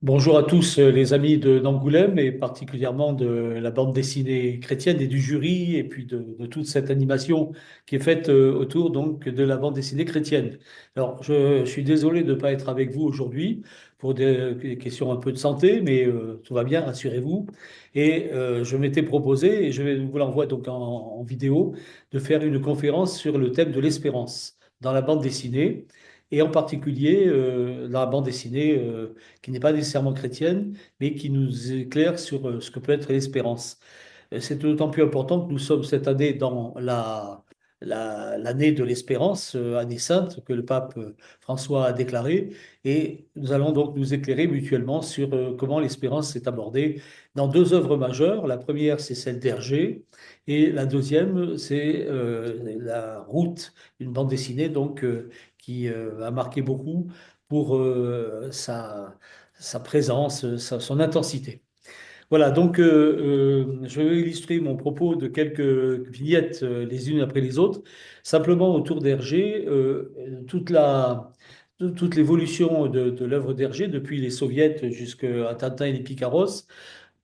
Bonjour à tous les amis d'Angoulême et particulièrement de la bande dessinée chrétienne et du jury et puis de toute cette animation qui est faite autour donc de la bande dessinée chrétienne. Alors je suis désolé de ne pas être avec vous aujourd'hui pour des questions un peu de santé, mais tout va bien, rassurez-vous. Et je m'étais proposé, et vous l'envoie donc en vidéo, de faire une conférence sur le thème de l'espérance dans la bande dessinée et en particulier dans la bande dessinée qui n'est pas nécessairement chrétienne, mais qui nous éclaire sur ce que peut être l'espérance. C'est d'autant plus important que nous sommes cette année dans l'année de l'espérance, année sainte, que le pape François a déclarée, et nous allons donc nous éclairer mutuellement sur comment l'espérance est abordée dans deux œuvres majeures. La première, c'est celle d'Hergé, et la deuxième, c'est La Route, une bande dessinée donc qui a marqué beaucoup pour sa présence, son intensité. Voilà, donc je vais illustrer mon propos de quelques vignettes les unes après les autres. Simplement autour d'Hergé, toute l'évolution de l'œuvre d'Hergé, depuis les soviets jusqu'à Tintin et les Picaros,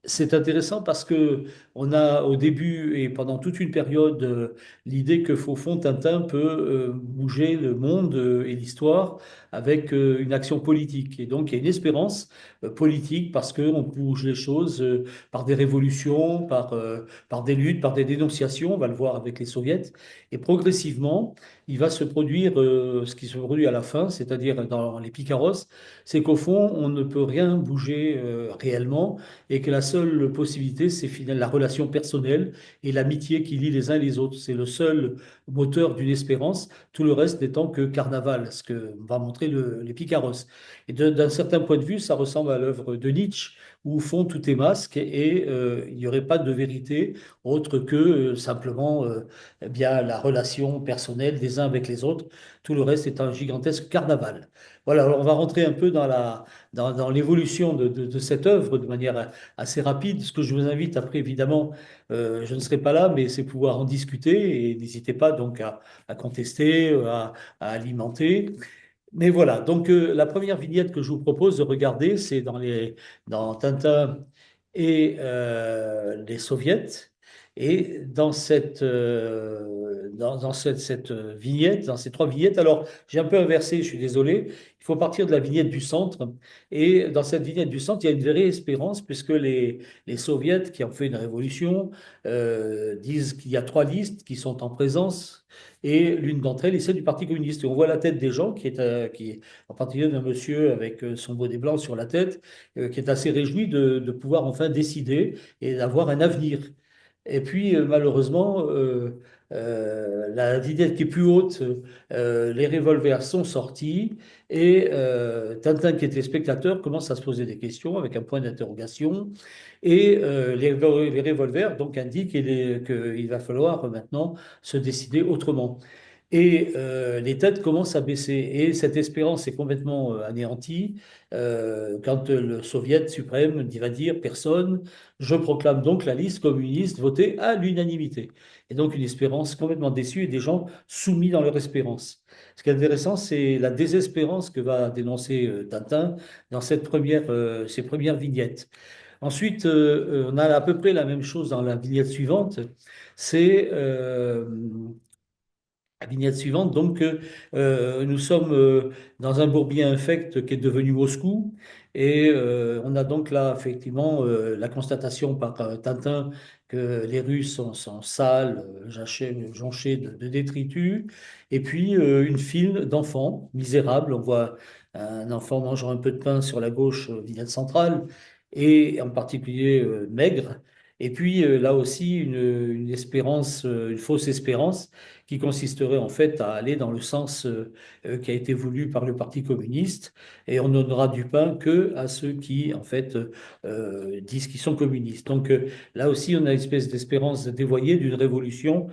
c'est intéressant parce que on a au début et pendant toute une période l'idée que au fond Tintin peut bouger le monde et l'histoire avec une action politique. Et donc il y a une espérance politique parce qu'on bouge les choses par des révolutions, par des luttes, par des dénonciations, on va le voir avec les soviets. Et progressivement, il va se produire ce qui se produit à la fin, c'est-à-dire dans les Picaros, c'est qu'au fond, on ne peut rien bouger réellement et que la seule possibilité, c'est finalement la relation personnelle et l'amitié qui lie les uns et les autres. C'est le seul moteur d'une espérance, tout le reste n'étant que carnaval, ce que va montrer les Picaros. Et d'un certain point de vue, ça ressemble à l'œuvre de Nietzsche, où au fond tout est masque et il n'y aurait pas de vérité autre que simplement eh bien, la relation personnelle des uns avec les autres. Tout le reste est un gigantesque carnaval. Voilà, alors on va rentrer un peu dans l'évolution de cette œuvre de manière assez rapide. Ce que je vous invite après, évidemment, je ne serai pas là, mais c'est pouvoir en discuter et n'hésitez pas donc à contester, à alimenter. Mais voilà, donc la première vignette que je vous propose de regarder, c'est dans Tintin et les soviets. Et dans cette vignette, dans ces trois vignettes, alors j'ai un peu inversé, je suis désolé, il faut partir de la vignette du centre. Et dans cette vignette du centre, il y a une vraie espérance, puisque les soviets qui ont fait une révolution disent qu'il y a trois listes qui sont en présence et l'une d'entre elles est celle du Parti communiste. Et on voit la tête des gens, en particulier d'un monsieur avec son bonnet blanc sur la tête, qui est assez réjoui de pouvoir enfin décider et d'avoir un avenir. Et puis, malheureusement, la vignette qui est plus haute, les revolvers sont sortis et Tintin, qui était spectateur, commence à se poser des questions avec un point d'interrogation. Et les revolvers donc indiquent qu'il va falloir maintenant se décider autrement. Et les têtes commencent à baisser. Et cette espérance est complètement anéantie quand le Soviet suprême va dire personne, je proclame donc la liste communiste votée à l'unanimité. Et donc une espérance complètement déçue et des gens soumis dans leur espérance. Ce qui est intéressant, c'est la désespérance que va dénoncer Tintin dans ces premières vignettes. Ensuite, on a à peu près la même chose dans la vignette suivante. C'est la vignette suivante, donc, nous sommes dans un bourbier infect qui est devenu Moscou. Et on a donc là, effectivement, la constatation par Tintin que les rues sont sales, jonchées de détritus. Et puis, une file d'enfants misérables. On voit un enfant mangeant un peu de pain sur la gauche, vignette centrale, et en particulier maigre. Et puis, là aussi, une espérance, une fausse espérance qui consisterait en fait à aller dans le sens qui a été voulu par le Parti communiste, et on ne donnera du pain que à ceux qui en fait disent qu'ils sont communistes. Donc là aussi, on a une espèce d'espérance dévoyée d'une révolution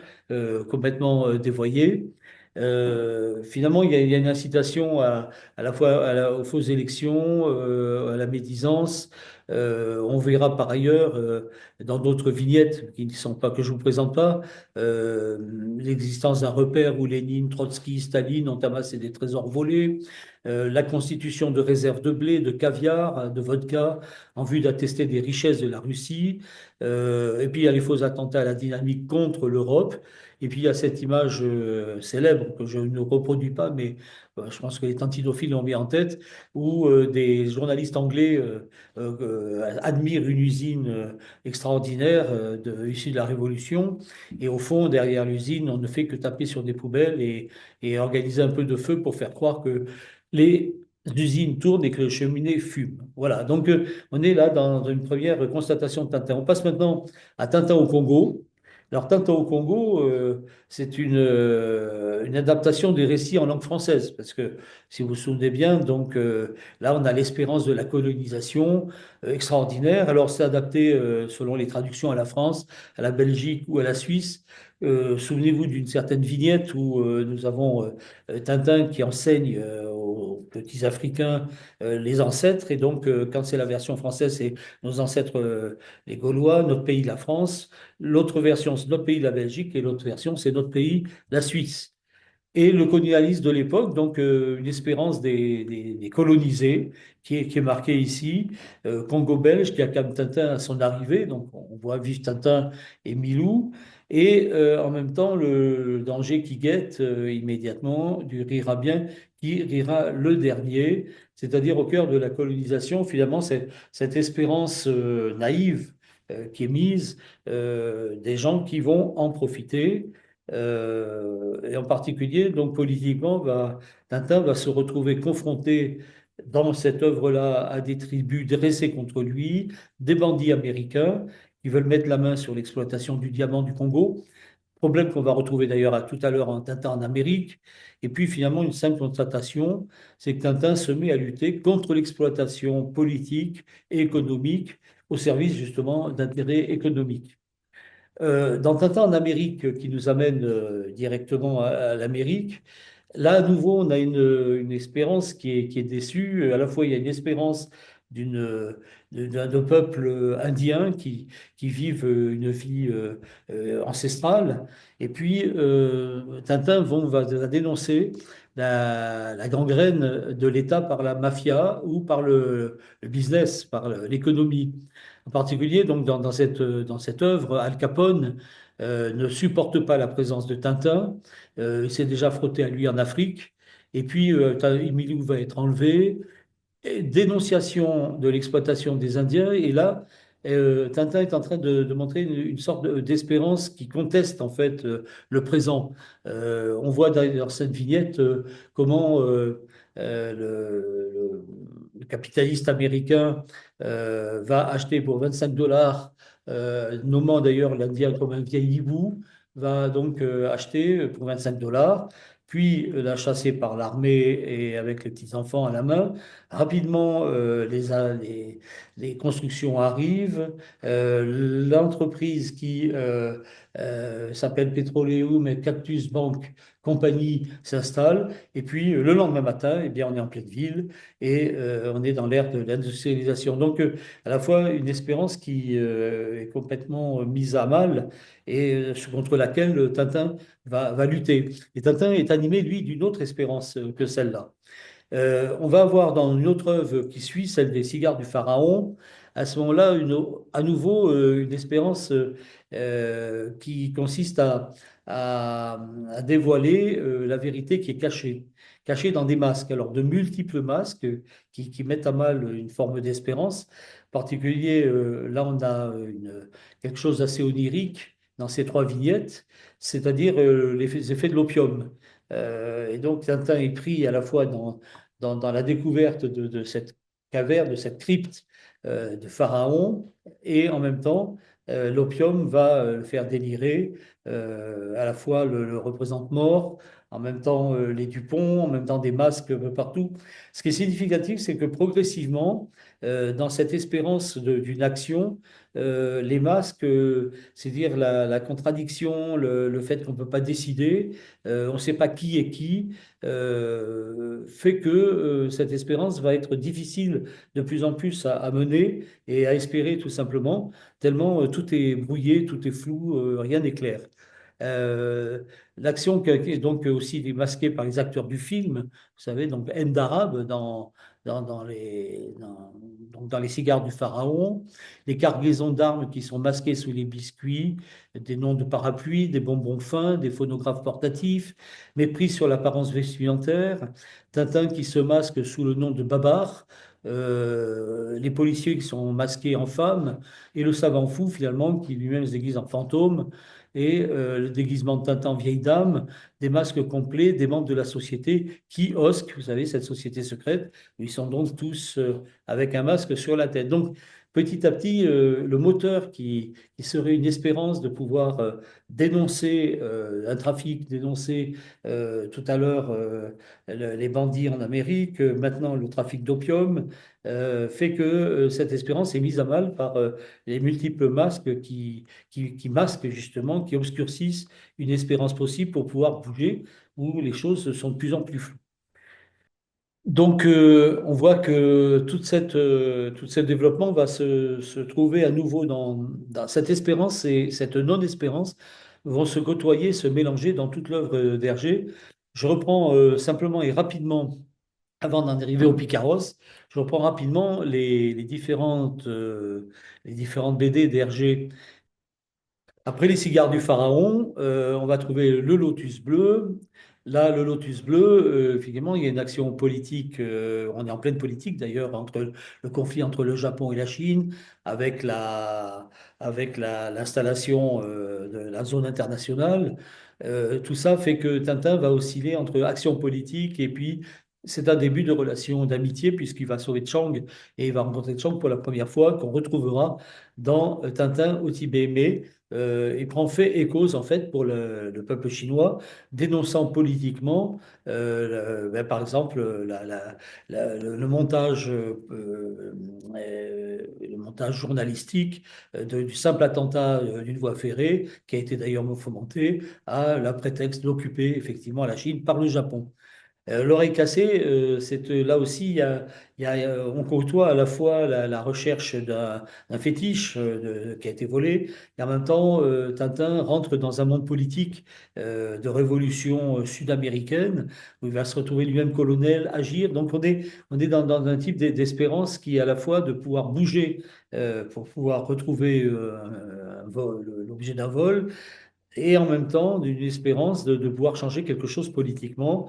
complètement dévoyée. Finalement, il y a une incitation à la fois aux fausses élections, à la médisance. On verra par ailleurs dans d'autres vignettes qui ne sont pas que je vous présente pas euh, l'existence d'un repère où Lénine, Trotsky, Staline ont amassé des trésors volés, la constitution de réserves de blé, de caviar, de vodka en vue d'attester des richesses de la Russie. Et puis il y a les faux attentats à la dynamique contre l'Europe. Et puis il y a cette image célèbre que je ne reproduis pas, mais je pense que les tantinophiles l'ont mis en tête, où des journalistes anglais admirent une usine extraordinaire issue de la Révolution. Et au fond, derrière l'usine, on ne fait que taper sur des poubelles et organiser un peu de feu pour faire croire que les usines tournent et que le cheminée fume. Voilà, donc on est là dans une première constatation de Tintin. On passe maintenant à Tintin au Congo. Alors, Tintin au Congo, c'est une adaptation des récits en langue française, parce que si vous vous souvenez bien, donc là, on a l'espérance de la colonisation extraordinaire. Alors, c'est adapté selon les traductions à la France, à la Belgique ou à la Suisse. Souvenez-vous d'une certaine vignette où nous avons Tintin qui enseigne aux petits Africains les ancêtres, et donc quand c'est la version française, c'est nos ancêtres les Gaulois, notre pays, la France. L'autre version, c'est notre pays, la Belgique, et l'autre version, c'est notre pays, la Suisse. Et le colonialisme de l'époque, donc une espérance des colonisés, qui est marquée ici, Congo-Belge, qui acclame Tintin à son arrivée, donc on voit vivre Tintin et Milou, et en même temps le danger qui guette immédiatement du rira bien, qui rira le dernier, c'est-à-dire au cœur de la colonisation, finalement, cette espérance naïve qui est mise, des gens qui vont en profiter. Et en particulier, donc politiquement, Tintin va se retrouver confronté dans cette œuvre-là à des tribus dressées contre lui, des bandits américains qui veulent mettre la main sur l'exploitation du diamant du Congo. Problème qu'on va retrouver d'ailleurs tout à l'heure en Tintin en Amérique. Et puis finalement, une simple constatation, c'est que Tintin se met à lutter contre l'exploitation politique et économique au service justement d'intérêts économiques. Dans Tintin en Amérique, qui nous amène directement à l'Amérique, là, à nouveau, on a une espérance qui est déçue. À la fois, il y a une espérance d'un peuple indien qui vivent une vie ancestrale. Et puis, Tintin va dénoncer la gangrène de l'État par la mafia ou par le business, par l'économie. En particulier, donc, dans cette œuvre, Al Capone ne supporte pas la présence de Tintin. Il s'est déjà frotté à lui en Afrique. Et puis, Emilou va être enlevé. Et dénonciation de l'exploitation des Indiens. Et là, Tintin est en train de montrer une sorte d'espérance qui conteste en fait le présent. On voit dans cette vignette comment le capitaliste américain va acheter pour 25 dollars, nommant d'ailleurs l'Indien comme un vieil hibou, va donc acheter pour 25 dollars, puis la chasser par l'armée et avec les petits-enfants à la main. Rapidement, les constructions arrivent. L'entreprise qui s'appelle Petroleum et Cactus Bank Compagnie s'installe. Et puis, le lendemain matin, eh bien, on est en pleine ville et on est dans l'ère de l'industrialisation. Donc, à la fois une espérance qui est complètement mise à mal et contre laquelle Tintin va lutter. Et Tintin est animé, lui, d'une autre espérance que celle-là. On va avoir dans une autre œuvre qui suit, celle des cigares du pharaon, à ce moment-là, à nouveau, une espérance qui consiste à dévoiler la vérité qui est cachée dans des masques. Alors, de multiples masques qui mettent à mal une forme d'espérance. En particulier, là, on a quelque chose d'assez onirique dans ces trois vignettes, c'est-à-dire les effets de l'opium. Et donc, Tintin est pris à la fois dans la découverte de cette caverne, de cette crypte de Pharaon, et en même temps, l'opium va le faire délirer à la fois le représente mort, en même temps les Dupont, en même temps des masques un peu partout. Ce qui est significatif, c'est que progressivement, dans cette espérance d'une action, les masques, c'est-à-dire la contradiction, le fait qu'on ne peut pas décider, on ne sait pas qui est qui, fait que cette espérance va être difficile de plus en plus à mener et à espérer tout simplement, tellement tout est brouillé, tout est flou, rien n'est clair. Euh, L'action qui est donc aussi masquée par les acteurs du film, vous savez, donc haine d'arabe donc dans les cigares du pharaon, les cargaisons d'armes qui sont masquées sous les biscuits, des noms de parapluies, des bonbons fins, des phonographes portatifs, mépris sur l'apparence vestimentaire, Tintin qui se masque sous le nom de Babar, les policiers qui sont masqués en femmes, et le savant fou finalement qui lui-même se déguise en fantôme, et le déguisement de Tintin en vieille dame, des masques complets des membres de la société kiosque, vous savez, cette société secrète, où ils sont donc tous avec un masque sur la tête. Donc, petit à petit, le moteur qui serait une espérance de pouvoir dénoncer un trafic, dénoncer tout à l'heure les bandits en Amérique, maintenant le trafic d'opium, fait que cette espérance est mise à mal par les multiples masques qui masquent justement, qui obscurcissent une espérance possible pour pouvoir bouger, où les choses sont de plus en plus floues. Donc, on voit que tout ce développement va se trouver à nouveau dans cette espérance et cette non-espérance vont se côtoyer, se mélanger dans toute l'œuvre d'Hergé. Je reprends simplement et rapidement, avant d'en arriver au Picaros, je reprends rapidement les différentes BD d'Hergé. Après les cigares du pharaon, on va trouver le lotus bleu. Là, le lotus bleu, effectivement, il y a une action politique, on est en pleine politique d'ailleurs, entre le conflit entre le Japon et la Chine, avec l'installation de la zone internationale. Tout ça fait que Tintin va osciller entre action politique et puis c'est un début de relation d'amitié puisqu'il va sauver Chang et il va rencontrer Chang pour la première fois qu'on retrouvera dans Tintin au Tibet. Mais il prend fait et cause en fait pour le peuple chinois, dénonçant politiquement, par exemple, le montage journalistique du simple attentat d'une voie ferrée, qui a été d'ailleurs fomenté à la prétexte d'occuper effectivement la Chine par le Japon. L'oreille cassée, là aussi, on côtoie à la fois la recherche d'un fétiche qui a été volé, et en même temps, Tintin rentre dans un monde politique de révolution sud-américaine, où il va se retrouver lui-même colonel, agir. Donc on est dans un type d'espérance qui est à la fois de pouvoir bouger pour pouvoir retrouver l'objet d'un vol, et en même temps d'une espérance de pouvoir changer quelque chose politiquement,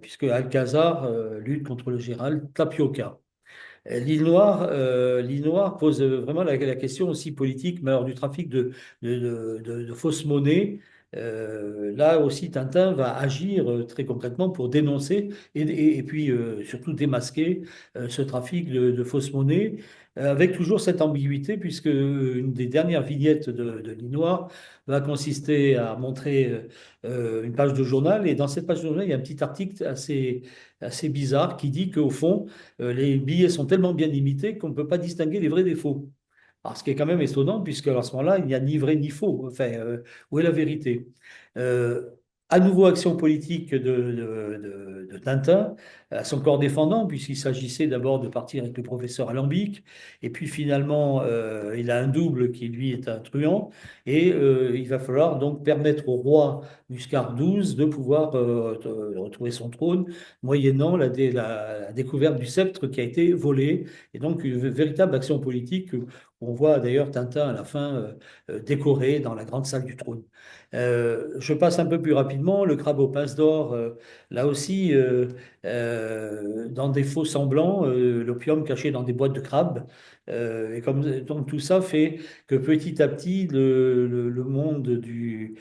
puisque Alcazar lutte contre le général Tapioca. L'île Noire pose vraiment la question aussi politique, mais alors du trafic de fausses monnaies. Là aussi, Tintin va agir très concrètement pour dénoncer et puis surtout démasquer ce trafic de fausses monnaies, avec toujours cette ambiguïté, puisque une des dernières vignettes de l'île Noire va consister à montrer une page de journal, et dans cette page de journal, il y a un petit article assez bizarre qui dit qu'au fond, les billets sont tellement bien imités qu'on ne peut pas distinguer les vrais des faux. Alors, ce qui est quand même étonnant, puisque à ce moment-là, il n'y a ni vrai ni faux. Enfin, où est la vérité? Euh, à nouveau, action politique de Tintin, à son corps défendant, puisqu'il s'agissait d'abord de partir avec le professeur Alambic, et puis finalement, il a un double qui, lui, est un truand, et il va falloir donc permettre au roi Muscar XII de pouvoir retrouver son trône, moyennant la découverte du sceptre qui a été volé, et donc une véritable action politique. On voit d'ailleurs Tintin à la fin décoré dans la grande salle du trône. Je passe un peu plus rapidement. Le crabe aux pinces d'or, là aussi, dans des faux semblants, l'opium caché dans des boîtes de crabes. Donc tout ça fait que petit à petit, le monde du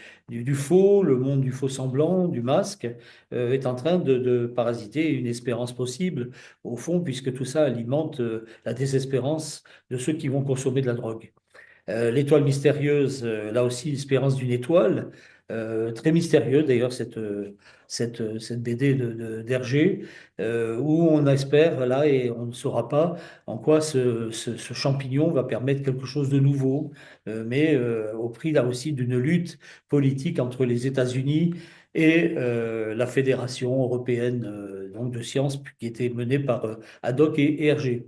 faux, le monde du faux semblant, du masque, est en train de parasiter une espérance possible, au fond, puisque tout ça alimente la désespérance de ceux qui vont consommer de la drogue. L'étoile mystérieuse, là aussi, l'espérance d'une étoile, très mystérieux d'ailleurs, cette BD d'Hergé, où on espère, là, et on ne saura pas en quoi ce champignon va permettre quelque chose de nouveau, mais au prix là aussi d'une lutte politique entre les États-Unis et la Fédération européenne donc de sciences qui était menée par Haddock et Hergé.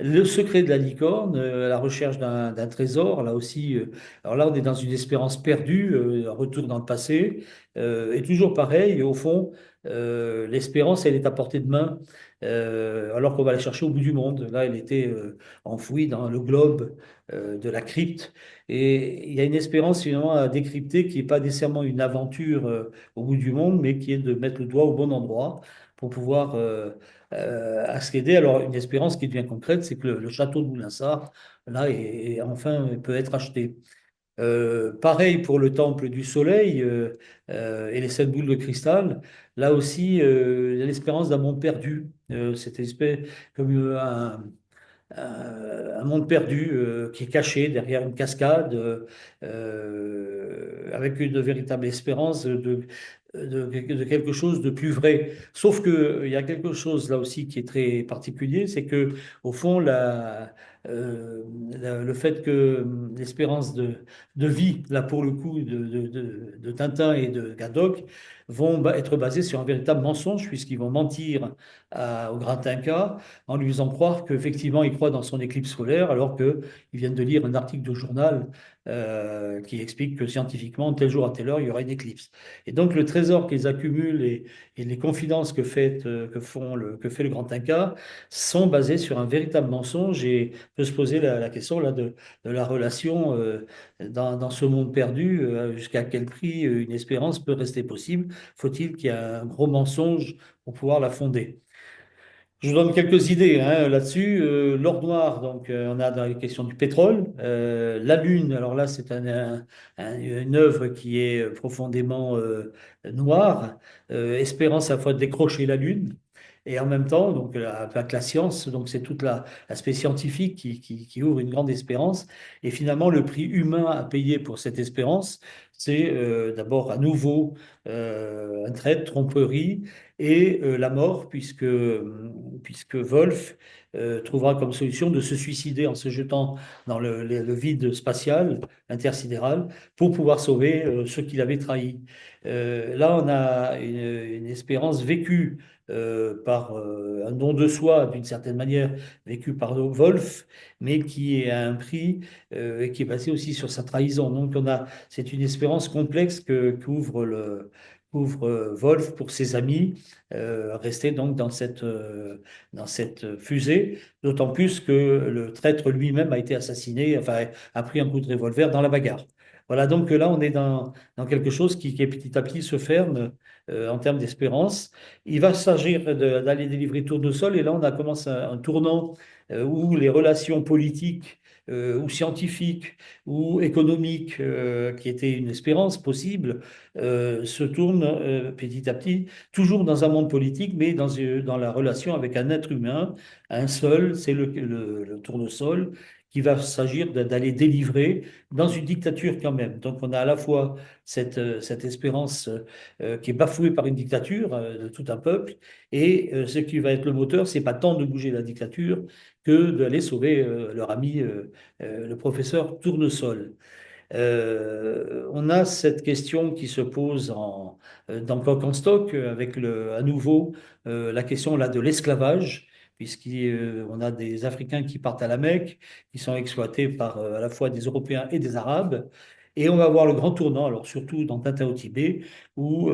Le secret de la licorne, la recherche d'un trésor, là aussi, alors là on est dans une espérance perdue, un retour dans le passé, et toujours pareil, au fond, l'espérance elle est à portée de main, alors qu'on va la chercher au bout du monde. Là elle était enfouie dans le globe de la crypte, et il y a une espérance finalement à décrypter qui n'est pas nécessairement une aventure au bout du monde, mais qui est de mettre le doigt au bon endroit pour pouvoir accéder. Alors, une espérance qui devient concrète, c'est que le château de Moulinsart, là, enfin, peut être acheté. Pareil pour le temple du soleil et les sept boules de cristal. Là aussi, il y a l'espérance d'un monde perdu. Cette espèce, comme un monde perdu qui est caché derrière une cascade, avec une véritable espérance de quelque chose de plus vrai. Sauf que il y a quelque chose là aussi qui est très particulier, c'est que au fond, le fait que l'espérance de vie, là pour le coup, de Tintin et de Gaddock, vont être basées sur un véritable mensonge, puisqu'ils vont mentir au grand Inca en lui faisant croire qu'effectivement il croit dans son éclipse solaire, alors qu'ils viennent de lire un article de journal qui explique que scientifiquement, tel jour à telle heure, il y aura une éclipse. Et donc le trésor qu'ils accumulent et les confidences que fait le grand Inca sont basées sur un véritable mensonge et peut se poser la question là, de la relation dans ce monde perdu, jusqu'à quel prix une espérance peut rester possible. Faut-il qu'il y ait un gros mensonge pour pouvoir la fonder? Je vous donne quelques idées hein, là-dessus. L'or noir, donc on a dans les questions du pétrole. La Lune, alors là c'est une œuvre qui est profondément noire. Espérance à la fois de décrocher la Lune et en même temps donc avec la science. Donc c'est toute l'aspect scientifique qui ouvre une grande espérance. Et finalement le prix humain à payer pour cette espérance, c'est d'abord à nouveau un trait de tromperie et la mort, puisque Wolf trouvera comme solution de se suicider en se jetant dans le vide spatial, intersidéral, pour pouvoir sauver ceux qu'il avait trahis. Là, on a une espérance vécue par un don de soi, d'une certaine manière, vécu par Wolf, mais qui est à un prix et qui est basé aussi sur sa trahison. Donc, c'est une espérance complexe qu'ouvre Wolf pour ses amis, restés donc dans cette fusée, d'autant plus que le traître lui-même a été assassiné, enfin a pris un coup de revolver dans la bagarre. Voilà, donc là on est dans quelque chose qui petit à petit se ferme en termes d'espérance. Il va s'agir d'aller délivrer Tournesol, et là on a commencé un tournant où les relations politiques ou scientifiques ou économiques, qui étaient une espérance possible, se tournent petit à petit toujours dans un monde politique, mais dans la relation avec un être humain, un seul, c'est le tournesol, qui va s'agir d'aller délivrer dans une dictature quand même. Donc on a à la fois cette espérance qui est bafouée par une dictature de tout un peuple, et ce qui va être le moteur, c'est pas tant de bouger la dictature que d'aller sauver leur ami, le professeur Tournesol. On a cette question qui se pose dans Coq en stock avec à nouveau la question là, de l'esclavage, puisqu'on a des Africains qui partent à la Mecque, qui sont exploités par à la fois des Européens et des Arabes. Et on va voir le grand tournant, alors surtout dans Tintin au Tibet, où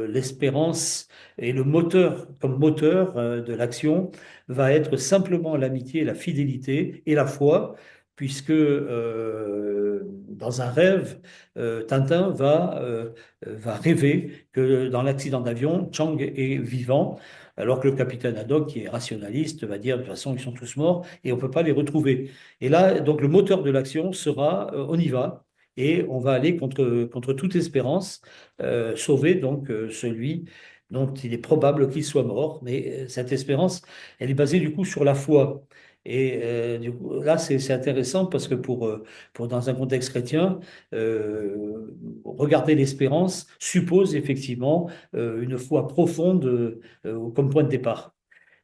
l'espérance et le moteur, comme moteur de l'action, va être simplement l'amitié, la fidélité et la foi, puisque dans un rêve, Tintin va rêver que dans l'accident d'avion, Chang est vivant, alors que le capitaine Haddock, qui est rationaliste, va dire de toute façon ils sont tous morts et on ne peut pas les retrouver. Et là, donc le moteur de l'action sera on y va. Et on va aller contre toute espérance, sauver donc celui dont il est probable qu'il soit mort. Mais cette espérance, elle est basée du coup sur la foi. Et du coup, là, c'est intéressant parce que dans un contexte chrétien, regarder l'espérance suppose effectivement une foi profonde comme point de départ.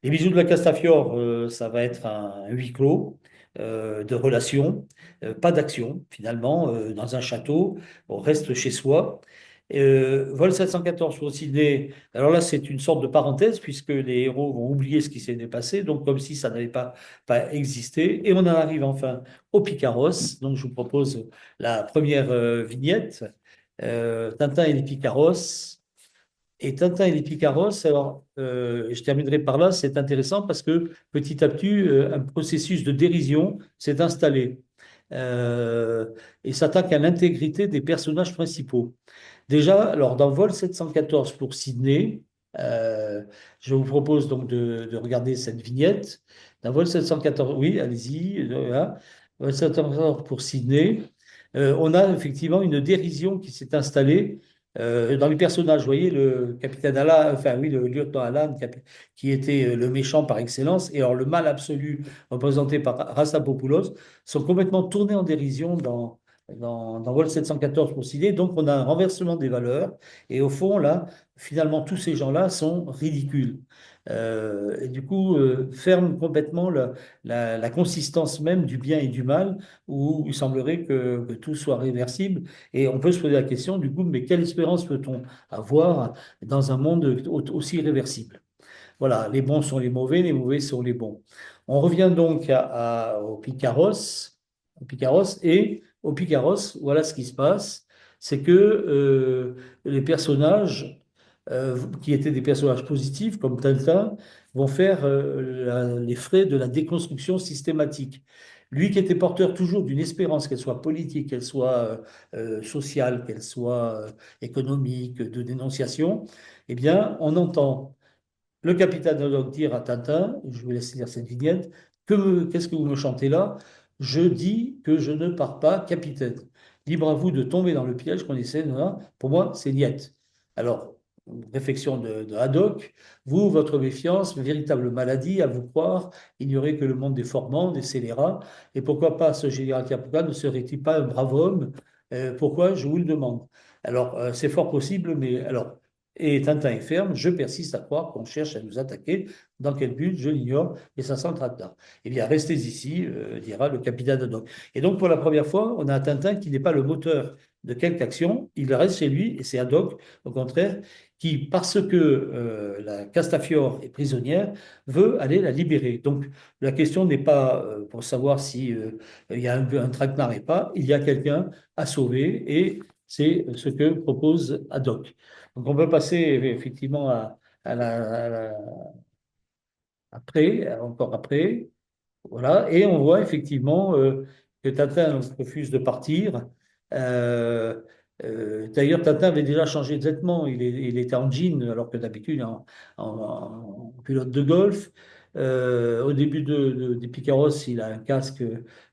Les bijoux de la Castafiore, ça va être un huis clos de relations, pas d'action finalement, dans un château, on reste chez soi. Vol 714 pour Sydney, alors là c'est une sorte de parenthèse puisque les héros vont oublier ce qui s'est passé, donc comme si ça n'avait pas existé. Et on en arrive enfin au Picaros, donc je vous propose la première vignette, Tintin et les Picaros. Et Tintin et les Picaros, alors je terminerai par là, c'est intéressant parce que petit à petit, un processus de dérision s'est installé euh, et s'attaque à l'intégrité des personnages principaux. Déjà, alors dans Vol 714 pour Sydney, euh, je vous propose donc de regarder cette vignette. Dans Vol 714, oui, allez-y, voilà. Vol 714 pour Sydney, on a effectivement une dérision qui s'est installée dans les personnages. Vous voyez, le capitaine Alan, enfin oui, le lieutenant Alan, qui était le méchant par excellence, et alors le mal absolu représenté par Rastapopoulos, sont complètement tournés en dérision dans Vol 714 pour citer. Donc, on a un renversement des valeurs. Et au fond, là, finalement, tous ces gens-là sont ridicules. Et du coup, ferment complètement la consistance même du bien et du mal, où il semblerait que tout soit réversible. Et on peut se poser la question, du coup, mais quelle espérance peut-on avoir dans un monde aussi irréversible? Voilà, les bons sont les mauvais sont les bons. On revient donc au Picaros, et au Picaros, voilà ce qui se passe, c'est que les personnages qui étaient des personnages positifs, comme Tintin, vont faire les frais de la déconstruction systématique. Lui qui était porteur toujours d'une espérance, qu'elle soit politique, qu'elle soit sociale, qu'elle soit économique, de dénonciation, eh bien, on entend le capitaine Haddock dire à Tintin, je vous laisse lire cette vignette, qu'est-ce que vous me chantez là? Je dis que je ne pars pas, capitaine. Libre à vous de tomber dans le piège qu'on essaie de là. Pour moi, c'est niette. Alors, réflexion de Haddock, vous, votre méfiance, véritable maladie, à vous croire, ignorez que le monde est formant, des scélérats, et pourquoi pas ce général Capoca ne serait-il pas un brave homme? Pourquoi? Je vous le demande. Alors, c'est fort possible, mais alors, et Tintin est ferme, je persiste à croire qu'on cherche à nous attaquer. Dans quel but, je l'ignore, et ça sent là. Eh bien, restez ici, dira le capitaine Haddock. Et donc, pour la première fois, on a un Tintin qui n'est pas le moteur de quelque action, il reste chez lui, et c'est Haddock, au contraire, qui, parce que la Castafiore est prisonnière, veut aller la libérer. Donc, la question n'est pas pour savoir si il y a un traquenard et pas, il y a quelqu'un à sauver, et c'est ce que propose Haddock. Donc on peut passer effectivement après, encore après, voilà, et on voit effectivement que Tintin refuse de partir. Euh, D'ailleurs, Tintin avait déjà changé de vêtements, il était en jean, alors que d'habitude en pilote de golf. Au début des Picaros, il a un casque,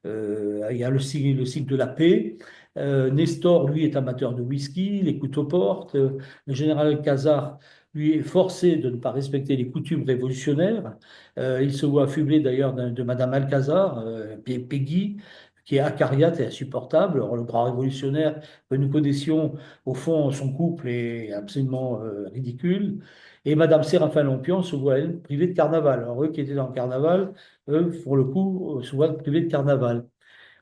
il y a le signe de la paix. Nestor, lui, est amateur de whisky, les couteaux portent. Le général Cazard, lui, est forcé de ne pas respecter les coutumes révolutionnaires. Il se voit affublé d'ailleurs de Madame Alcazar, Peggy, qui est acariate et insupportable. Or, le bras révolutionnaire que nous connaissions, au fond, son couple est absolument ridicule. Et Madame Séraphin Lompion se voit, elle, privée de carnaval. Alors, eux qui étaient dans le carnaval, eux, pour le coup, se voient privés de carnaval.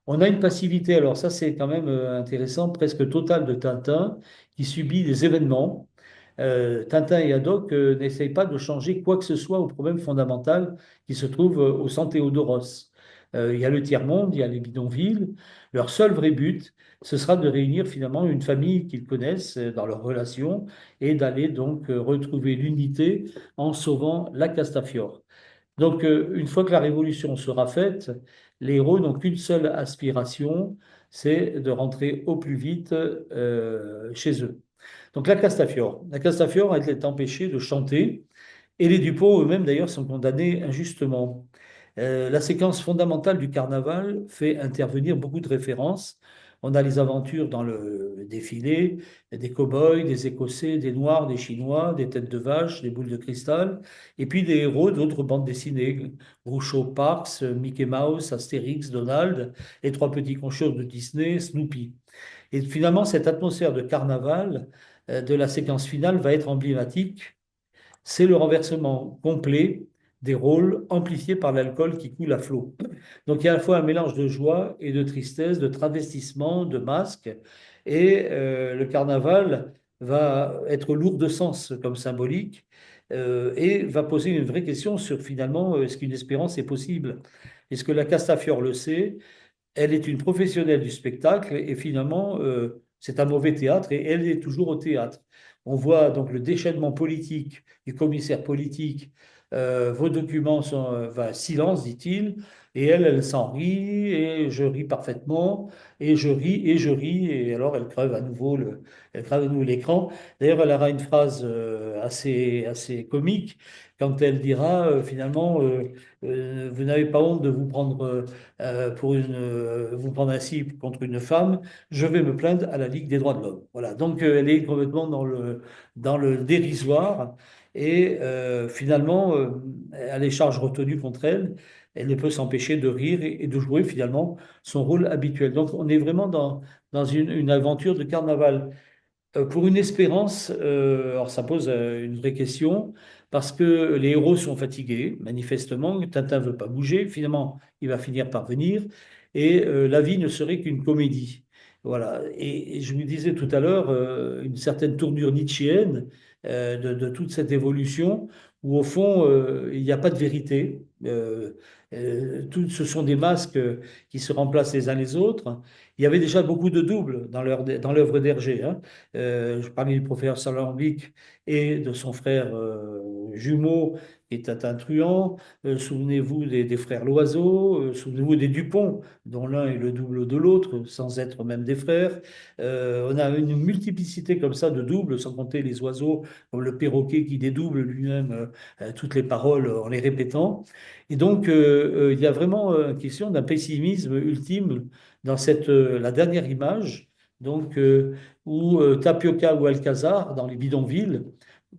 On a une passivité, alors ça c'est quand même intéressant, presque totale de Tintin, qui subit des événements. Tintin et Haddock n'essayent pas de changer quoi que ce soit au problème fondamental qui se trouve au San Théodoros. Il y a le tiers-monde, il y a les bidonvilles. Leur seul vrai but, ce sera de réunir finalement une famille qu'ils connaissent dans leurs relations et d'aller donc retrouver l'unité en sauvant la Castafiore. Donc, une fois que la révolution sera faite, les héros n'ont qu'une seule aspiration, c'est de rentrer au plus vite chez eux. Donc, la Castafiore a été empêchée de chanter, et les Dupont eux-mêmes d'ailleurs sont condamnés injustement. La séquence fondamentale du carnaval fait intervenir beaucoup de références. On a les aventures dans le défilé, des cow-boys, des Écossais, des Noirs, des Chinois, des têtes de vache, des boules de cristal, et puis des héros d'autres bandes dessinées, Groucho Parks, Mickey Mouse, Astérix, Donald, les trois petits concheurs de Disney, Snoopy. Et finalement, cette atmosphère de carnaval de la séquence finale va être emblématique. C'est le renversement complet des rôles amplifié par l'alcool qui coule à flot. Donc il y a à la fois un mélange de joie et de tristesse, de travestissement, de masque, et le carnaval va être lourd de sens comme symbolique et va poser une vraie question sur finalement est-ce qu'une espérance est possible? Est-ce que la Castafiore le sait? Elle est une professionnelle du spectacle et finalement, c'est un mauvais théâtre et elle est toujours au théâtre. On voit donc le déchaînement politique du commissaire politique. Vos documents sont, silence, dit-il, et elle s'en rit, et je ris parfaitement, et je ris, et je ris, et alors elle crève à nouveau l'écran. D'ailleurs, elle aura une phrase assez comique quand elle dira finalement, vous n'avez pas honte de vous prendre vous prendre ainsi contre une femme, je vais me plaindre à la Ligue des droits de l'homme. Voilà. Donc, elle est complètement dans le dérisoire et finalement, à les charges retenues contre elle, elle ne peut s'empêcher de rire et de jouer finalement son rôle habituel. Donc, on est vraiment dans une aventure de carnaval. Pour une espérance, alors ça pose une vraie question, parce que les héros sont fatigués, manifestement, Tintin ne veut pas bouger, finalement, il va finir par venir, et la vie ne serait qu'une comédie. Voilà. Et je vous disais tout à l'heure, une certaine tournure nietzschéenne de toute cette évolution, où au fond, il n'y a pas de vérité. Ce sont des masques qui se remplacent les uns les autres. Il y avait déjà beaucoup de doubles dans l'œuvre d'Hergé, hein. Je parlais du professeur Salambic et de son frère jumeau, qui était un truand. Souvenez-vous des frères Loiseau, souvenez-vous des Dupont, dont l'un est le double de l'autre, sans être même des frères. On a une multiplicité comme ça de doubles, sans compter les oiseaux, comme le perroquet qui dédouble lui-même toutes les paroles en les répétant. Et donc, il y a vraiment une question d'un pessimisme ultime dans la dernière image. Donc, ou Tapioca ou Alcazar dans les bidonvilles.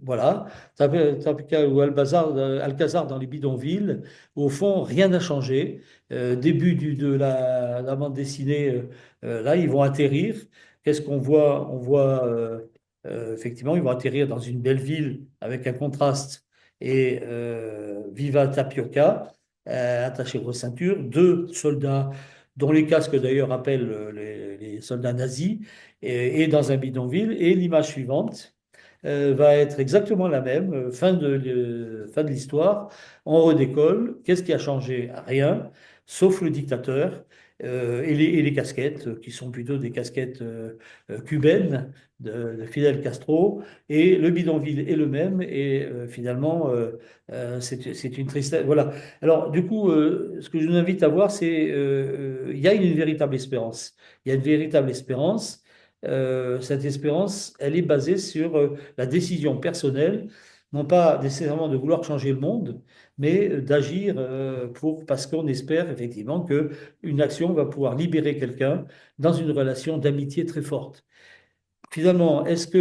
Voilà, Tapioca ou Alcazar dans les bidonvilles. Au fond, rien n'a changé. Début de la bande dessinée, là, ils vont atterrir. Qu'est-ce qu'on voit? On voit effectivement, ils vont atterrir dans une belle ville avec un contraste. Et Viva Tapioca, attaché aux ceintures, deux soldats dont les casques d'ailleurs rappellent les soldats nazis, et dans un bidonville. Et l'image suivante va être exactement la même, fin de l'histoire. On redécolle. Qu'est-ce qui a changé? Rien, sauf le dictateur. Et les casquettes, qui sont plutôt des casquettes cubaines de Fidel Castro, et le bidonville est le même, et finalement, c'est une tristesse. Voilà. Alors, du coup, ce que je vous invite à voir, c'est il y a une véritable espérance. Il y a une véritable espérance. Cette espérance, elle est basée sur la décision personnelle, non pas nécessairement de vouloir changer le monde, mais d'agir parce qu'on espère effectivement que une action va pouvoir libérer quelqu'un dans une relation d'amitié très forte. Finalement, est-ce que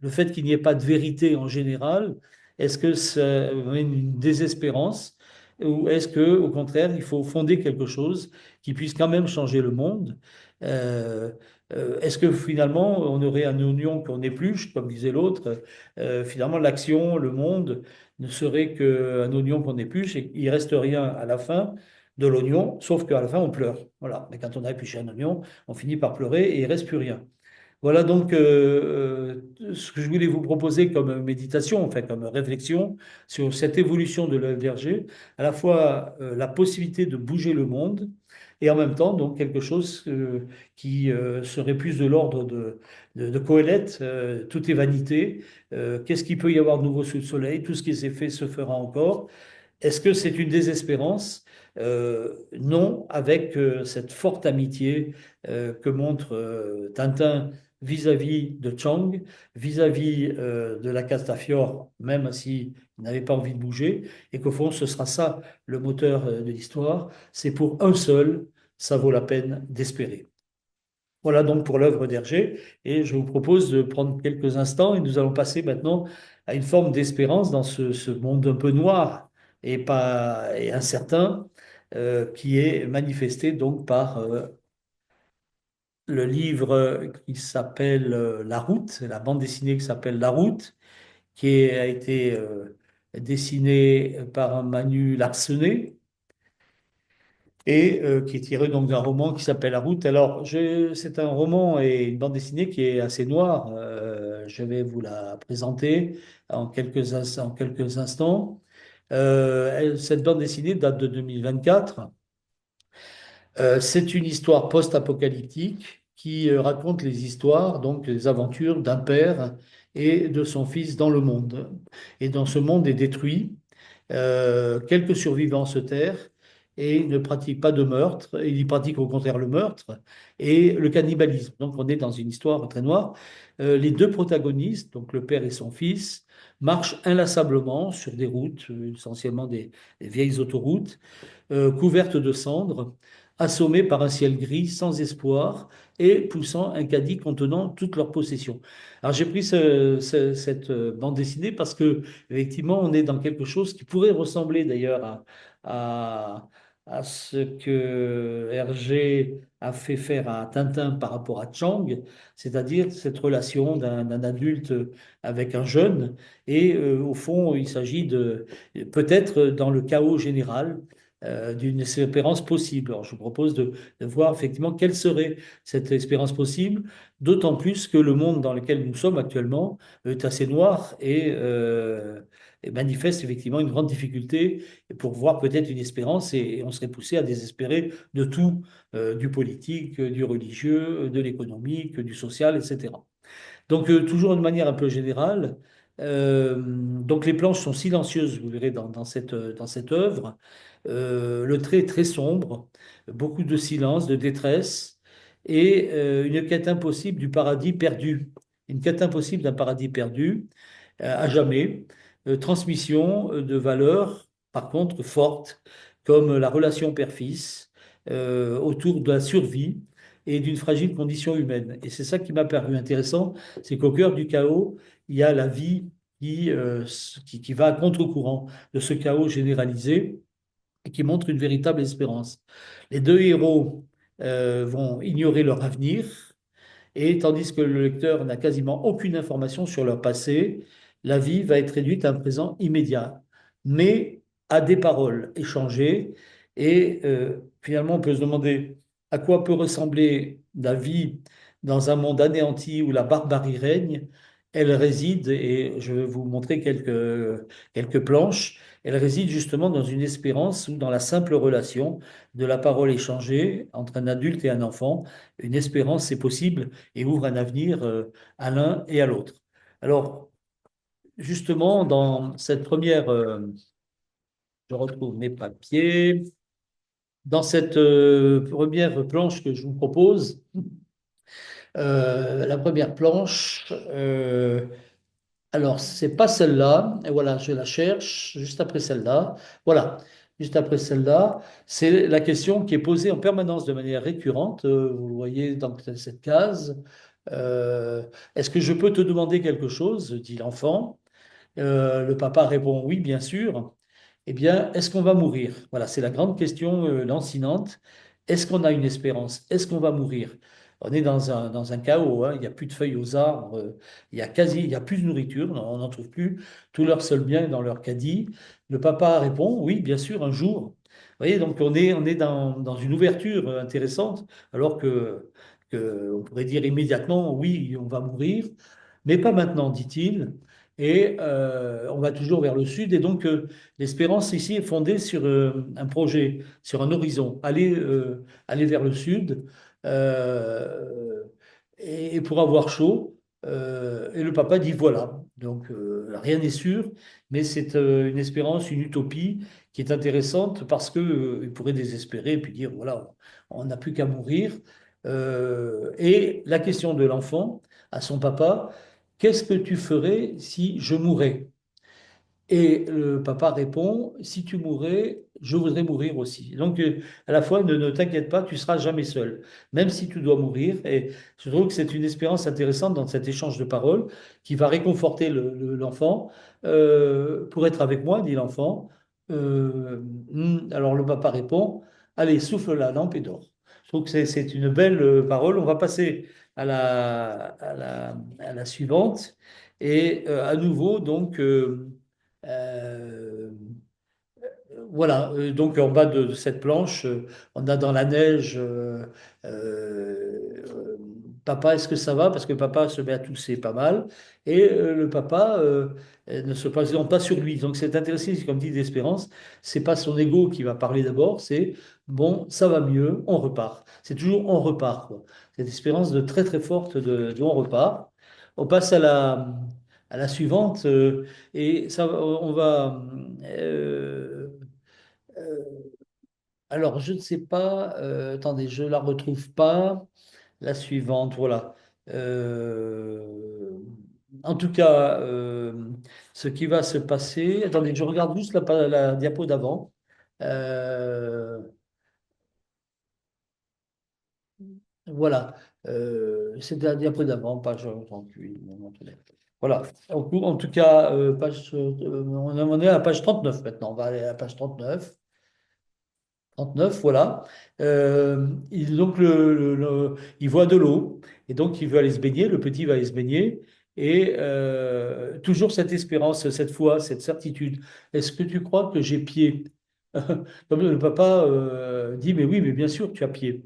le fait qu'il n'y ait pas de vérité en général, est-ce que ça amène une désespérance ou est-ce que, au contraire, il faut fonder quelque chose qui puisse quand même changer le monde? Euh, Est-ce que finalement, on aurait un oignon qu'on épluche, comme disait l'autre? Finalement, l'action, le monde ne serait qu'un oignon qu'on épluche et il reste rien à la fin de l'oignon, sauf qu'à la fin, on pleure. Voilà. Mais quand on a épluché un oignon, on finit par pleurer et il reste plus rien. Voilà donc ce que je voulais vous proposer comme méditation, enfin comme réflexion sur cette évolution de l'EFDRG, à la fois la possibilité de bouger le monde et en même temps donc quelque chose qui serait plus de l'ordre de Coëlette, tout est vanité, qu'est-ce qu'il peut y avoir de nouveau sous le soleil, tout ce qui s'est fait se fera encore. Est-ce que c'est une désespérance? Non, avec cette forte amitié que montre Tintin vis-à-vis de Chang, vis-à-vis de la Castafiore, même s'il n'avait pas envie de bouger, et qu'au fond, ce sera ça le moteur de l'histoire. C'est pour un seul ça vaut la peine d'espérer. Voilà donc pour l'œuvre d'Hergé, et je vous propose de prendre quelques instants et nous allons passer maintenant à une forme d'espérance dans ce monde un peu noir et pas et incertain qui est manifesté donc par le livre qui s'appelle La Route, la bande dessinée qui s'appelle La Route, a été dessinée par un Manu Larsenet et qui est tiré donc d'un roman qui s'appelle La Route. Alors, c'est un roman et une bande dessinée qui est assez noire. Je vais vous la présenter en quelques instants. Cette bande dessinée date de 2024. C'est une histoire post-apocalyptique qui raconte les histoires, donc les aventures d'un père et de son fils dans le monde. Et dans ce monde est détruit. Quelques survivants se terrent et ne pratiquent pas de meurtre. Ils pratiquent au contraire le meurtre et le cannibalisme. Donc on est dans une histoire très noire. Les deux protagonistes, donc le père et son fils, marchent inlassablement sur des routes, essentiellement des vieilles autoroutes couverte de cendres, assommés par un ciel gris sans espoir et poussant un caddie contenant toutes leurs possessions. Alors j'ai pris cette bande dessinée parce que effectivement on est dans quelque chose qui pourrait ressembler d'ailleurs à, à ce que Hergé a fait faire à Tintin par rapport à Chang, c'est-à-dire cette relation d'un adulte avec un jeune. Et au fond, il s'agit de peut-être dans le chaos général d'une espérance possible. Alors, je vous propose de voir effectivement quelle serait cette espérance possible, d'autant plus que le monde dans lequel nous sommes actuellement est assez noir et manifeste effectivement une grande difficulté pour voir peut-être une espérance et on serait poussé à désespérer de tout, du politique, du religieux, de l'économique, du social, etc. Donc, toujours de manière un peu générale, donc les planches sont silencieuses, vous verrez dans cette œuvre. Le trait est très sombre, beaucoup de silence, de détresse et une quête impossible du paradis perdu. Une quête impossible d'un paradis perdu à jamais. Transmission de valeurs, par contre, fortes, comme la relation père-fils, autour de la survie et d'une fragile condition humaine. Et c'est ça qui m'a paru intéressant, c'est qu'au cœur du chaos, il y a la vie qui va à contre-courant de ce chaos généralisé et qui montre une véritable espérance. Les deux héros vont ignorer leur avenir, et tandis que le lecteur n'a quasiment aucune information sur leur passé, la vie va être réduite à un présent immédiat, mais à des paroles échangées. Et finalement, on peut se demander à quoi peut ressembler la vie dans un monde anéanti où la barbarie règne. Elle réside, et je vais vous montrer quelques planches, elle réside justement dans une espérance ou dans la simple relation de la parole échangée entre un adulte et un enfant. Une espérance, c'est possible et ouvre un avenir à l'un et à l'autre. Alors, justement, dans cette première, je retrouve mes papiers, dans cette première planche que je vous propose, la première planche, alors, c'est pas celle-là, et voilà, je la cherche juste après celle-là. Voilà, juste après celle-là, c'est la question qui est posée en permanence de manière récurrente. Vous le voyez dans cette case. Euh, Est-ce que je peux te demander quelque chose? Dit l'enfant. Le papa répond oui, bien sûr. Eh bien, est-ce qu'on va mourir? Voilà, c'est la grande question lancinante. Est-ce qu'on a une espérance? Est-ce qu'on va mourir? On est dans un chaos, hein. Il n'y a plus de feuilles aux arbres, il y a plus de nourriture, on n'en trouve plus. Tout leur seul bien est dans leur caddie. Le papa répond oui, bien sûr, un jour. Vous voyez, donc on est dans une ouverture intéressante, alors on pourrait dire immédiatement oui, on va mourir, mais pas maintenant, dit-il. Et on va toujours vers le sud. Et donc, l'espérance ici est fondée sur un projet, sur un horizon, aller vers le sud euh, et pour avoir chaud. Et le papa dit voilà. Donc, rien n'est sûr, mais c'est une espérance, une utopie qui est intéressante parce que il pourrait désespérer et puis dire voilà, on n'a plus qu'à mourir. Et la question de l'enfant à son papa, qu'est-ce que tu ferais si je mourais? Et le papa répond, si tu mourais, je voudrais mourir aussi. Donc, à la fois, ne t'inquiète pas, tu seras jamais seul, même si tu dois mourir. Et je trouve que c'est une expérience intéressante dans cet échange de paroles qui va réconforter l'enfant. Pour être avec moi, dit l'enfant. Alors le papa répond, allez, souffle la lampe et dors. Je trouve que c'est une belle parole. On va passer à la suivante. Et à nouveau, donc, euh, voilà, donc en bas de cette planche, on a dans la neige, euh, papa, est-ce que ça va? Parce que papa se met à tousser pas mal. Et le papa ne se présente pas sur lui. Donc c'est intéressant, comme dit d'Espérance, c'est pas son ego qui va parler d'abord, c'est bon, ça va mieux, on repart. C'est toujours on repart, quoi. Cette espérance de très très forte de on repart. On passe à la suivante et ça, on va. Euh, alors, je ne sais pas. Attendez, je la retrouve pas. La suivante, voilà. Euh, En tout cas, ce qui va se passer. Attendez, je regarde juste la diapo d'avant. Euh, voilà. C'était la diapo d'avant, page 38. Bon, attendez. Voilà. En tout cas, on est à la page 39 maintenant. On va aller à la page 39. 39, voilà. Donc, il voit de l'eau, et donc il veut aller se baigner, le petit va aller se baigner, et toujours cette espérance, cette foi, cette certitude. Est-ce que tu crois que j'ai pied? Comme le papa dit, mais oui, mais bien sûr, tu as pied.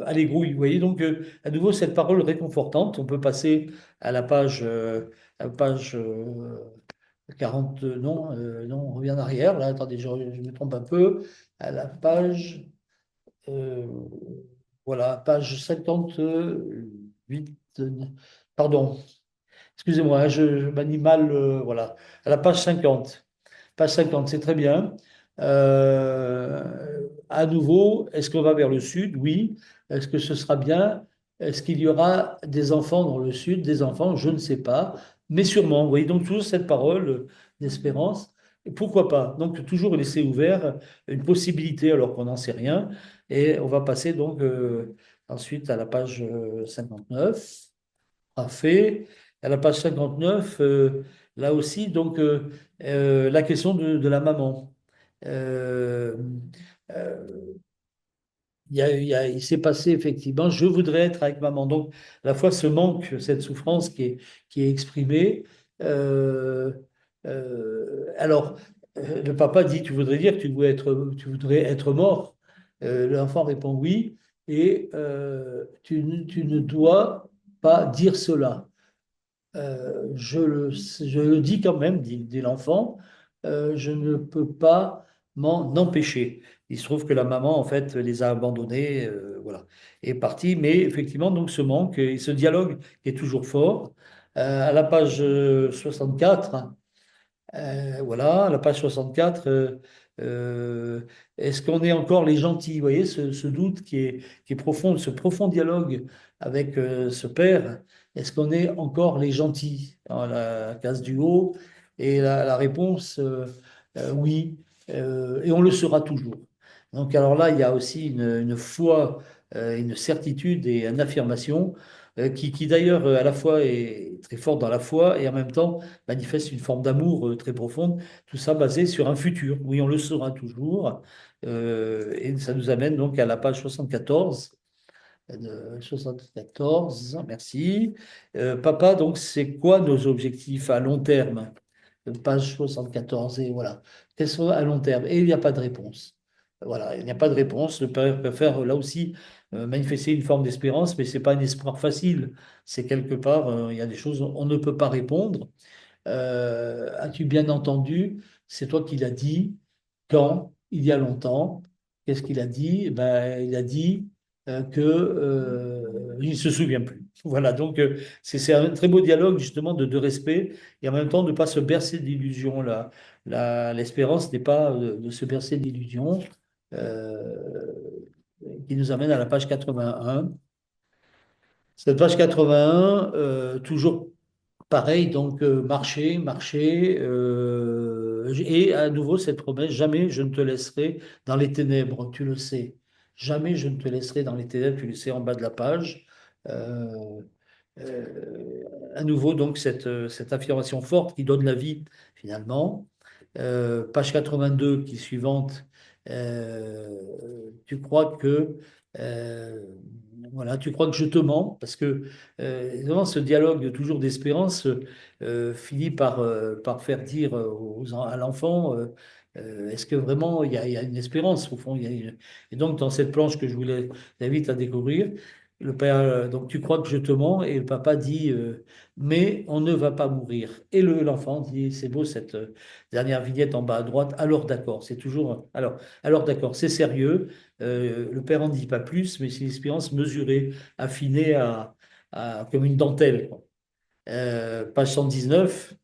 Allez, grouille. Vous voyez, donc, à nouveau, cette parole réconfortante, on peut passer à la page 40, non, non, on revient en arrière. Là, attendez, je me trompe un peu. À la page, euh, voilà, page 58. Pardon, excusez-moi, hein, je manie mal, voilà. À la page 50. Page 50, c'est très bien. À nouveau, est-ce qu'on va vers le sud? Oui. Est-ce que ce sera bien? Est-ce qu'il y aura des enfants dans le sud? Des enfants, je ne sais pas. Mais sûrement, vous voyez, donc toujours cette parole d'espérance. Et pourquoi pas? Donc toujours laisser ouvert une possibilité alors qu'on n'en sait rien. Et on va passer donc ensuite à la page 59. Parfait. À la page 59, là aussi, donc, la question de la maman. Euh, euh, il s'est passé effectivement, je voudrais être avec maman. Donc, à la fois ce manque, cette souffrance qui est exprimée. Euh, alors, le papa dit, tu voudrais dire que tu voudrais être mort. L'enfant répond oui. Et tu ne dois pas dire cela. Je le dis quand même, dit l'enfant, je ne peux pas m'en empêcher. Il se trouve que la maman, en fait, les a abandonnés, voilà, est partie. Mais effectivement, donc ce manque et ce dialogue qui est toujours fort. À la page 64, voilà, à la page 64, euh, est-ce qu'on est encore les gentils? Vous voyez, ce doute qui est profond, ce profond dialogue avec ce père, est-ce qu'on est encore les gentils? Dans la case du haut, et la réponse, oui, et on le sera toujours. Donc alors là, il y a aussi une foi, une certitude et une affirmation qui d'ailleurs à la fois est très forte dans la foi et en même temps manifeste une forme d'amour très profonde, tout ça basé sur un futur. Oui, on le saura toujours. Et ça nous amène donc à la page 74. 74, merci. Papa, donc c'est quoi nos objectifs à long terme? Page 74, et voilà. Quels sont à long terme? Et il n'y a pas de réponse. Voilà, il n'y a pas de réponse. Le père préfère là aussi manifester une forme d'espérance, mais c'est pas un espoir facile. C'est quelque part, il y a des choses, on ne peut pas répondre. As-tu bien entendu? C'est toi qui l'as dit. Quand? Il y a longtemps. Qu'est-ce qu'il a dit? Ben, il a dit que il ne se souvient plus. Voilà, donc c'est un très beau dialogue justement de respect et en même temps de ne pas se bercer d'illusions. L'espérance n'est pas de se bercer d'illusions, euh, qui nous amène à la page 81. Cette page 81, toujours Pareil, donc marcher, marcher, et à nouveau cette promesse, jamais je ne te laisserai dans les ténèbres, tu le sais. Jamais je ne te laisserai dans les ténèbres, tu le sais en bas de la page. Euh, à nouveau, donc, cette affirmation forte qui donne la vie, finalement. Page 82 qui est suivante, tu crois que euh, voilà, tu crois que je te mens parce que évidemment, ce dialogue toujours d'espérance finit par faire dire à l'enfant est-ce que vraiment il y a une espérance au fond Et donc dans cette planche que je voulais t'invite à découvrir, le père donc tu crois que je te mens et le papa dit mais on ne va pas mourir. Et l'enfant dit c'est beau cette dernière vignette en bas à droite, alors d'accord, c'est toujours. Alors d'accord, c'est sérieux. Le père en dit pas plus, mais c'est une expérience mesurée, affinée comme une dentelle, quoi. Page 119.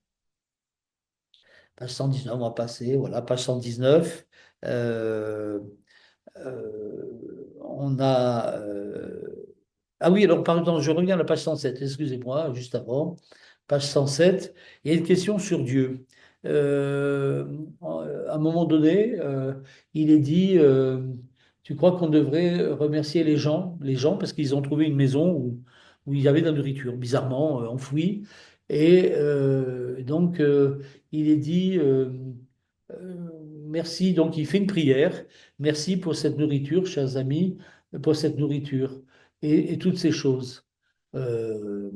Page 119, on va passer. Voilà, page 119. Euh, on a. Ah oui, alors pardon, je reviens à la page 107, excusez-moi, juste avant. Page 107, il y a une question sur Dieu. Euh, à un moment donné, il est dit, tu crois qu'on devrait remercier les gens parce qu'ils ont trouvé une maison où il y avait de la nourriture, bizarrement enfouie. Et donc, il est dit, euh, merci, donc il fait une prière, merci pour cette nourriture, chers amis, pour cette nourriture et toutes ces choses. Euh,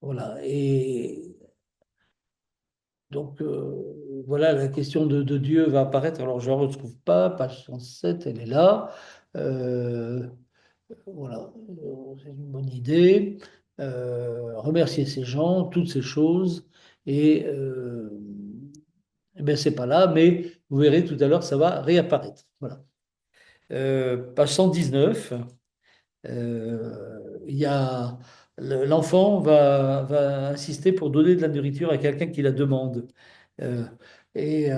voilà. Et donc, voilà, la question de Dieu va apparaître. Alors, je ne la retrouve pas. Page 107, elle est là. Euh, voilà, c'est une bonne idée. Remercier ces gens, toutes ces choses. Et, eh ben, c'est pas là, mais vous verrez tout à l'heure, ça va réapparaître. Voilà. Page 119. Il y a l'enfant va insister pour donner de la nourriture à quelqu'un qui la demande. Euh, et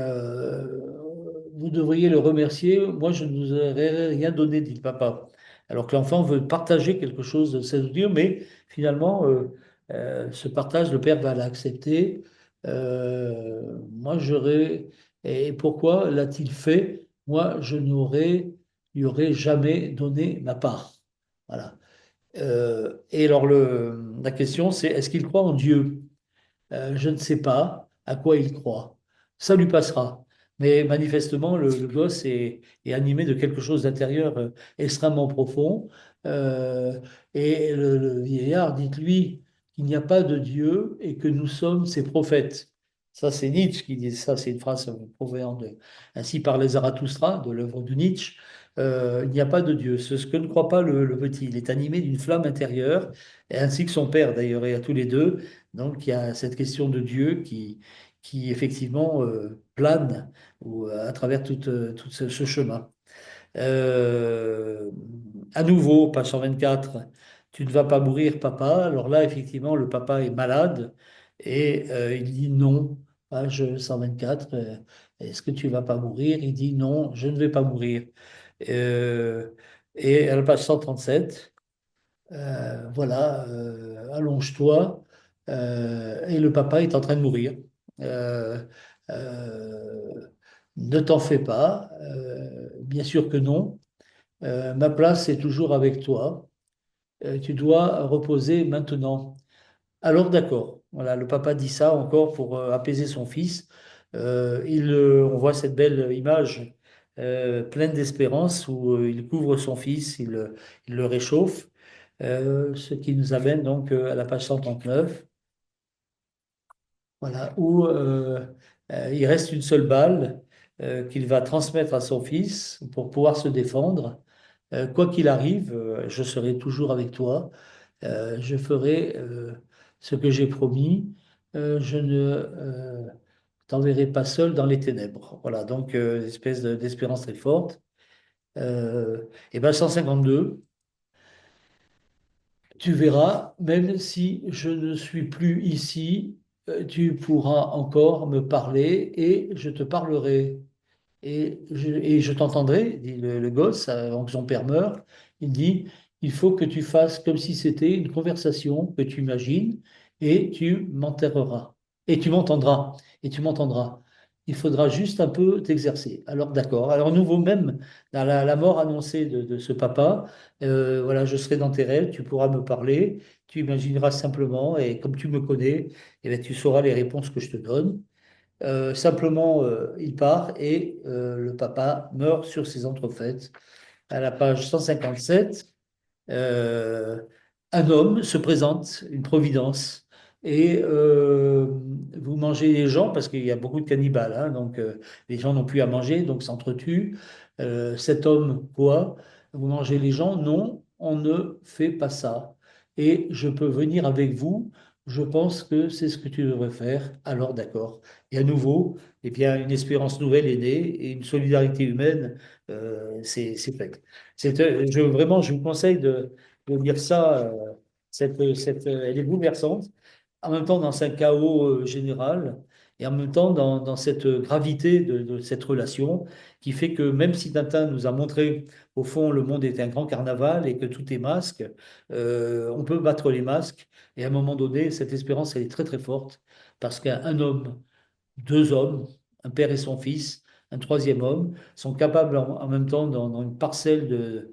vous devriez le remercier. Moi, je ne vous aurais rien donné, dit le papa. Alors que l'enfant veut partager quelque chose de cette nourriture, mais finalement, ce partage, le père va l'accepter. Moi, j'aurais. Et pourquoi l'a-t-il fait? Moi, je lui aurais jamais donné ma part. Voilà. Et alors, la question, c'est est-ce qu'il croit en Dieu? Je ne sais pas à quoi il croit. Ça lui passera. Mais manifestement, le gosse est animé de quelque chose d'intérieur extrêmement profond. Euh, et le vieillard, dites-lui qu'il n'y a pas de Dieu et que nous sommes ses prophètes. Ça, c'est Nietzsche qui dit ça, c'est une phrase provenant de Ainsi parlait Zarathustra, de l'œuvre de Nietzsche. Il n'y a pas de Dieu. Ce que ne croit pas le petit, il est animé d'une flamme intérieure, et ainsi que son père d'ailleurs, et à tous les deux. Donc, il y a cette question de Dieu qui effectivement plane à travers tout ce chemin. Euh, à nouveau, page 124, tu ne vas pas mourir, papa. Alors là, effectivement, le papa est malade et il dit non. Page 124, est-ce que tu vas pas mourir? Il dit non, je ne vais pas mourir. Euh, et à la page 137, voilà, allonge-toi. Et le papa est en train de mourir. Euh, euh, ne t'en fais pas, bien sûr que non. Ma place est toujours avec toi. Tu dois reposer maintenant. Alors d'accord. Voilà, le papa dit ça encore pour apaiser son fils. On voit cette belle image pleine d'espérance où il couvre son fils, il le réchauffe. Ce qui nous amène donc à la page 139, voilà, où il reste une seule balle qu'il va transmettre à son fils pour pouvoir se défendre. Quoi qu'il arrive, je serai toujours avec toi. Je ferai ce que j'ai promis. Je ne t'enverrai pas seul dans les ténèbres. Voilà, donc une espèce d'espérance très forte. Et bien 152. Tu verras, même si je ne suis plus ici, tu pourras encore me parler et je te parlerai. Et je t'entendrai, dit le gosse, avant que son père meure. Il dit, il faut que tu fasses comme si c'était une conversation que tu imagines et tu m'enterreras. Et tu m'entendras. Et tu m'entendras. Il faudra juste un peu t'exercer. Alors d'accord. Alors nouveau même, dans la mort annoncée de ce papa, voilà, je serai dans tes rêves, tu pourras me parler, tu imagineras simplement, et comme tu me connais, eh bien, tu sauras les réponses que je te donne. Simplement, il part et le papa meurt sur ses entrefaites. À la page 157, euh, un homme se présente, une providence, et vous mangez les gens, parce qu'il y a beaucoup de cannibales, hein, donc les gens n'ont plus à manger, donc s'entretuent. Cet homme, quoi? Vous mangez les gens? Non, on ne fait pas ça. Et je peux venir avec vous. Je pense que c'est ce que tu devrais faire. Alors d'accord. Et à nouveau, eh bien, une espérance nouvelle est née et une solidarité humaine c'est fait. Vraiment, je vous conseille de lire ça. Elle est bouleversante. En même temps, dans un chaos général, et en même temps, dans cette gravité de cette relation, qui fait que même si Tintin nous a montré, au fond, le monde est un grand carnaval et que tout est masque, on peut battre les masques. Et à un moment donné, cette espérance, elle est très, très forte, parce qu'un homme, deux hommes, un père et son fils, un troisième homme, sont capables en même temps dans une parcelle de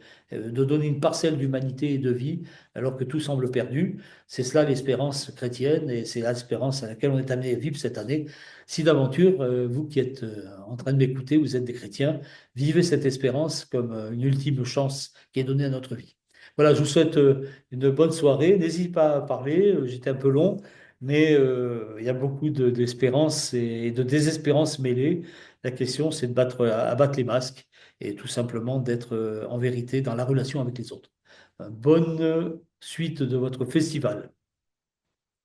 donner une parcelle d'humanité et de vie, alors que tout semble perdu. C'est cela l'espérance chrétienne et c'est l'espérance à laquelle on est amené à vivre cette année. Si d'aventure, vous qui êtes en train de m'écouter, vous êtes des chrétiens, vivez cette espérance comme une ultime chance qui est donnée à notre vie. Voilà, je vous souhaite une bonne soirée. N'hésitez pas à parler, j'étais un peu long, mais il y a beaucoup d'espérance et de désespérance mêlée. La question, c'est de abattre les masques et tout simplement d'être en vérité dans la relation avec les autres. Bonne suite de votre festival.